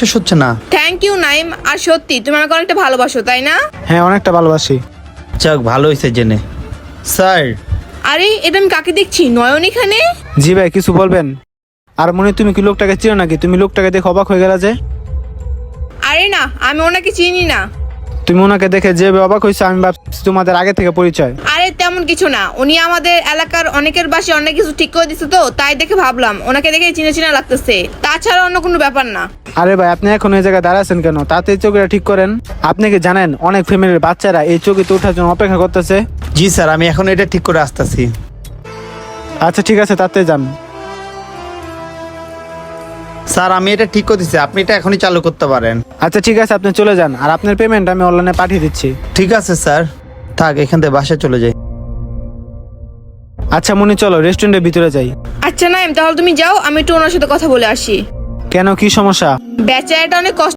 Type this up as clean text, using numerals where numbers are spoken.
বিশ্বাস হচ্ছে না। Thank you Naim. আর সত্যি তুমি আমাকে অনেকটা ভালোবাসো তাই না? হ্যাঁ, অনেকটা ভালোবাসি। যাক, ভালো হয়েছে জেনে। স্যার, আরে এটা আমি কাকে দেখছি? নয়ন এখানে? জি ভাই, কিছু বলবেন? আর মনে তুমি কি লোকটাকে চিনো নাকি? তুমি লোকটাকে দেখে অবাক হয়ে গেলা যে? আরে না, আমি ওনাকে চিনি না। তুমি ওনাকে দেখে যে অবাক হয়েছে, আমি ভাবছি তোমাদের আগে থেকে পরিচয়। আরে তেমন কিছু না, উনি আমাদের এলাকার অনেকের বাসে অনেক কিছু ঠিক করে দিচ্ছে তো, তাই দেখে ভাবলাম ওনাকে দেখে চিনা চিনা লাগতেছে, তাছাড়া অন্য কোনো ব্যাপার না। আরে ভাই, আপনি এখন এই জায়গায় দাঁড়াচ্ছেন কেন? তাতে চোখটা ঠিক করেন। আপনি কি জানেন অনেক ফ্যামিলির বাচ্চারা এই চৌকিতে ওঠার জন্য অপেক্ষা করতেছে? জি স্যার, আমি এখন এটা ঠিক করে আসতেছি। আচ্ছা ঠিক আছে, তাতে যান। স্যার, আমি এটা ঠিক করতেছি, আপনি এটা এখনই চালু করতে পারেন। আচ্ছা ঠিক আছে, আপনি চলে যান, আর আপনার পেমেন্ট আমি অনলাইনে পাঠিয়ে দিচ্ছি। ঠিক আছে স্যার, থাক, এখান থেকে বাসায় চলে যাই। আচ্ছা মনি, চলো রেস্টুরেন্টের ভিতরে যাই। আচ্ছা নাইম, তাহলে তুমি যাও, আমি একটু ওনার সাথে কথা বলে আসি। কেন, কি সমস্যা? বেচারাটা অনেক কষ্ট